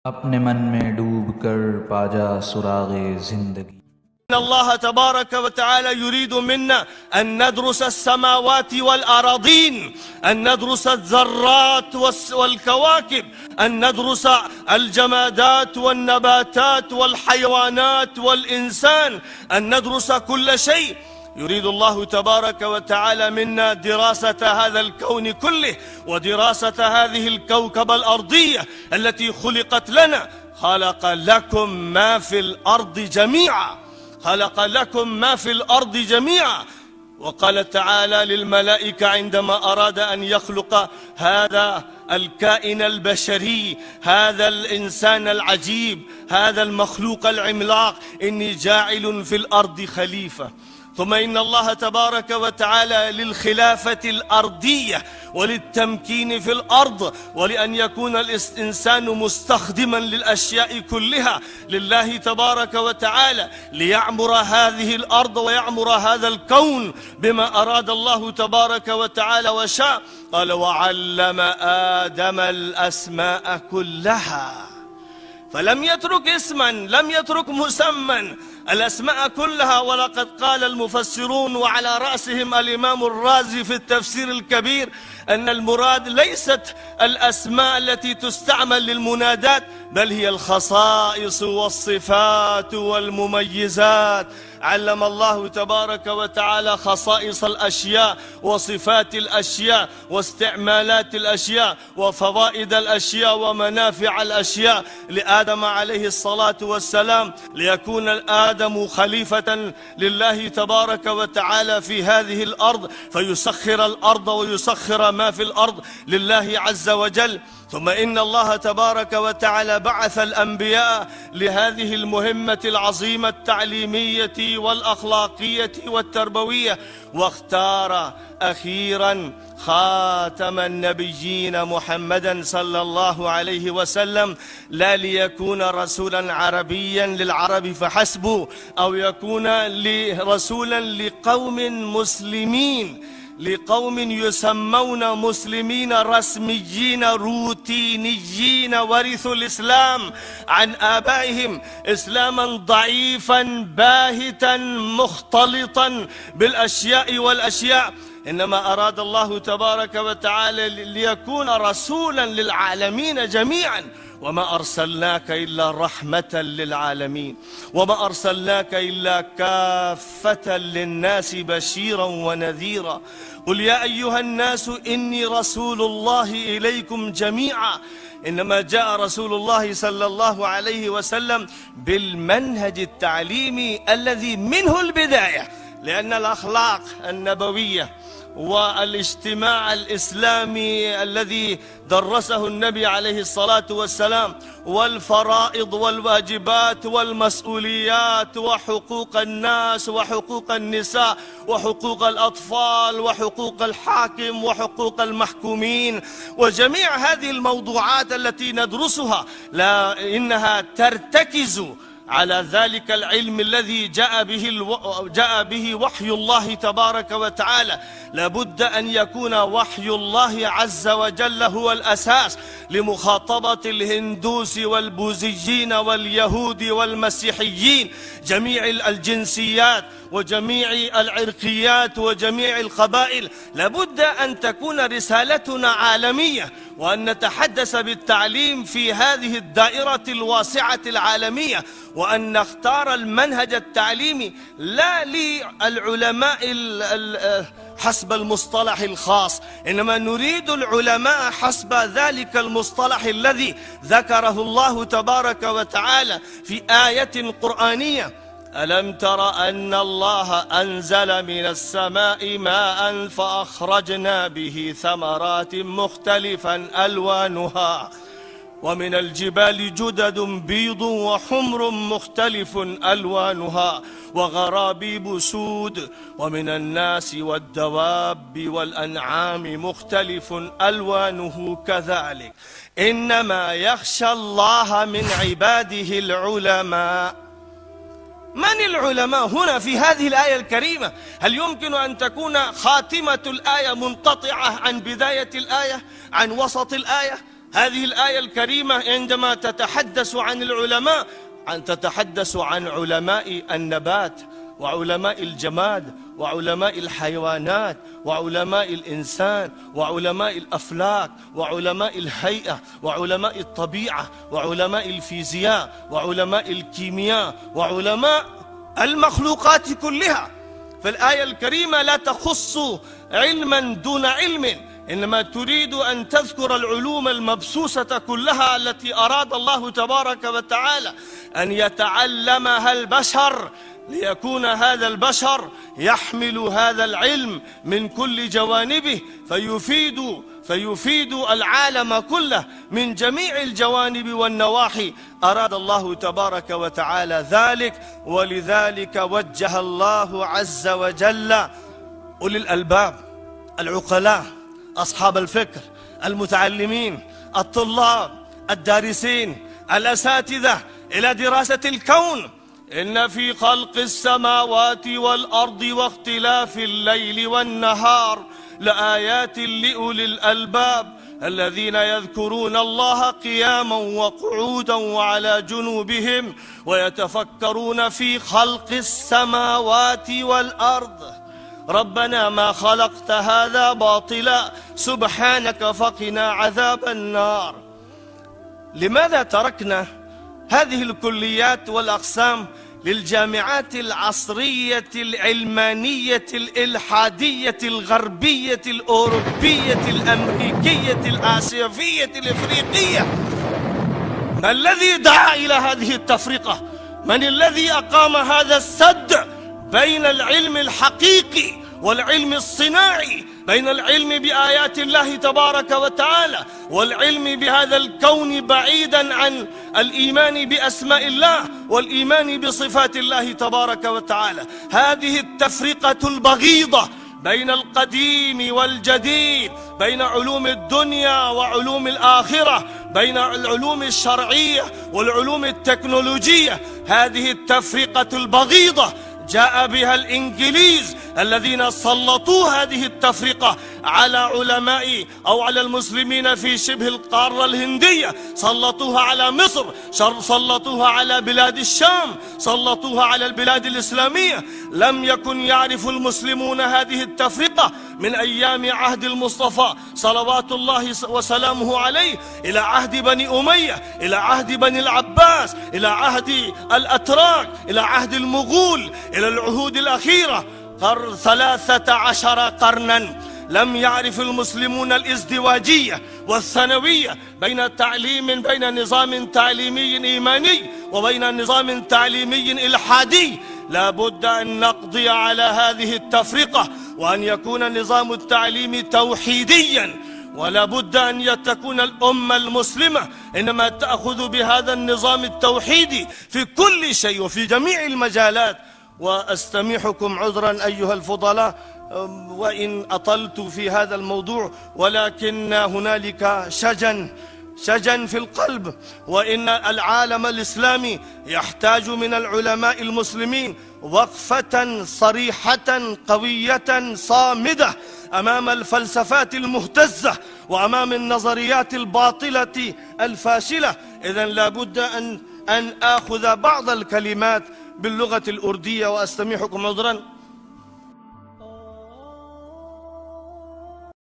अपने मन में डूब कर पाजा सुरागे जिंदगी। إن الله تبارك وتعالى يريد منا أن ندرس السماوات والأراضين، أن ندرس الذرات والكواكب، أن ندرس الجمادات والنباتات والحيوانات والإنسان، أن ندرس كل شيء. يريد الله تبارك وتعالى منا دراسة هذا الكون كله ودراسة هذه الكوكبة الأرضية التي خلقت لنا. خلق لكم ما في الأرض جميعا، خلق لكم ما في الأرض جميعا. وقال تعالى للملائكة عندما أراد أن يخلق هذا الكائن البشري، هذا الإنسان العجيب، هذا المخلوق العملاق: إني جاعل في الأرض خليفة. ثم إن الله تبارك وتعالى للخلافة الأرضية وللتمكين في الأرض ولأن يكون الإنسان مستخدما للأشياء كلها لله تبارك وتعالى، ليعمر هذه الأرض ويعمر هذا الكون بما أراد الله تبارك وتعالى وشاء. قال: وعلم آدم الأسماء كلها، فلم يترك اسما، لم يترك مسمى، الأسماء كلها. ولقد قال المفسرون وعلى رأسهم الإمام الرازي في التفسير الكبير أن المراد ليست الأسماء التي تستعمل للمنادات، بل هي الخصائص والصفات والمميزات. علم الله تبارك وتعالى خصائص الأشياء وصفات الأشياء واستعمالات الأشياء وفوائد الأشياء ومنافع الأشياء لآدم عليه الصلاة والسلام، ليكون آدم خليفة لله تبارك وتعالى في هذه الأرض، فيسخر الأرض ويسخر ما في الأرض لله عز وجل. ثم إن الله تبارك وتعالى بعث الأنبياء لهذه المهمة العظيمة التعليمية والأخلاقية والتربوية، واختار أخيرا خاتم النبيين محمدا صلى الله عليه وسلم، لا ليكون رسولا عربيا للعرب فحسب، أو يكون رسولا لقوم مسلمين، لقوم يسمون مسلمين رسميين روتينيين، ورثوا الإسلام عن آبائهم إسلاما ضعيفا باهتا مختلطا بالأشياء والأشياء. إنما أراد الله تبارك وتعالى ليكون رسولا للعالمين جميعا. وما أرسلناك إلا رحمة للعالمين، وما أرسلناك إلا كافة للناس بشيرا ونذيرا. قل يا أيها الناس إني رسول الله إليكم جميعا. إنما جاء رسول الله صلى الله عليه وسلم بالمنهج التعليمي الذي منه البداية، لأن الأخلاق النبوية والاجتماع الإسلامي الذي درسه النبي عليه الصلاة والسلام، والفرائض والواجبات والمسؤوليات وحقوق الناس وحقوق النساء وحقوق الأطفال وحقوق الحاكم وحقوق المحكومين، وجميع هذه الموضوعات التي ندرسها لا إنها ترتكز على ذلك العلم الذي جاء به وحي الله تبارك وتعالى. لابد أن يكون وحي الله عز وجل هو الأساس لمخاطبة الهندوس والبوذيين واليهود والمسيحيين، جميع الجنسيات وجميع العرقيات وجميع القبائل. لابد أن تكون رسالتنا عالمية، وأن نتحدث بالتعليم في هذه الدائرة الواسعة العالمية، وأن نختار المنهج التعليمي لا للعلماء حسب المصطلح الخاص، إنما نريد العلماء حسب ذلك المصطلح الذي ذكره الله تبارك وتعالى في آية قرآنية: ألم تر أن الله أنزل من السماء ماء فأخرجنا به ثمرات مختلفا ألوانها ومن الجبال جدد بيض وحمر مختلف ألوانها وغرابيب سود ومن الناس والدواب والأنعام مختلف ألوانه كذلك إنما يخشى الله من عباده العلماء. من العلماء هنا في هذه الآية الكريمة؟ هل يمكن أن تكون خاتمة الآية منقطعة عن بداية الآية، عن وسط الآية؟ هذه الآية الكريمة عندما تتحدث عن العلماء تتحدث عن علماء النبات وعلماء الجماد وعلماء الحيوانات وعلماء الإنسان وعلماء الأفلاك وعلماء الهيئة وعلماء الطبيعة وعلماء الفيزياء وعلماء الكيمياء وعلماء المخلوقات كلها. فالآية الكريمة لا تخص علما دون علم، إنما تريد أن تذكر العلوم المبسوسة كلها التي أراد الله تبارك وتعالى أن يتعلمها البشر، ليكون هذا البشر يحمل هذا العلم من كل جوانبه فيفيد العالم كله من جميع الجوانب والنواحي. أراد الله تبارك وتعالى ذلك، ولذلك وجه الله عز وجل أولي الألباب العقلاء أصحاب الفكر المتعلمين الطلاب الدارسين الأساتذة إلى دراسة الكون. إن في خلق السماوات والأرض واختلاف الليل والنهار لآيات لأولي الألباب الذين يذكرون الله قياما وقعودا وعلى جنوبهم ويتفكرون في خلق السماوات والأرض ربنا ما خلقت هذا باطلا سبحانك فقنا عذاب النار. لماذا تركنا هذه الكليات والأقسام للجامعات العصرية العلمانية الإلحادية الغربية الأوروبية الأمريكية الآسيوية الإفريقية؟ ما الذي دعا إلى هذه التفرقة؟ من الذي أقام هذا السد بين العلم الحقيقي والعلم الصناعي، بين العلم بآيات الله تبارك وتعالى والعلم بهذا الكون بعيدا عن الإيمان بأسماء الله والإيمان بصفات الله تبارك وتعالى؟ هذه التفرقة البغيضة بين القديم والجديد، بين علوم الدنيا وعلوم الآخرة، بين العلوم الشرعية والعلوم التكنولوجية، هذه التفرقة البغيضة جاء بها الإنجليز الذين سلطوا هذه التفرقة على علماء أو على المسلمين في شبه القارة الهندية، سلطوها على مصر، سلطوها على بلاد الشام، سلطوها على البلاد الإسلامية. لم يكن يعرف المسلمون هذه التفرقة من أيام عهد المصطفى صلوات الله وسلامه عليه إلى عهد بني أمية، إلى عهد بني العباس، إلى عهد الأتراك، إلى عهد المغول، إلى العهود الأخيرة 13 قرنا لم يعرف المسلمون الازدواجية والثانوية بين نظام تعليمي إيماني وبين نظام تعليمي إلحادي. لا بد أن نقضي على هذه التفرقة وأن يكون النظام التعليمي توحيديا، ولا بد أن تكون الأمة المسلمة إنما تأخذ بهذا النظام التوحيدي في كل شيء وفي جميع المجالات. وأستميحكم عذرا أيها الفضلاء وإن أطلت في هذا الموضوع، ولكن هنالك شجن في القلب، وإن العالم الإسلامي يحتاج من العلماء المسلمين وقفة صريحة قوية صامدة أمام الفلسفات المهتزة وأمام النظريات الباطلة الفاشلة. إذن لا بد أن آخذ بعض الكلمات باللغة الأردية، وأستميحكم عذرا.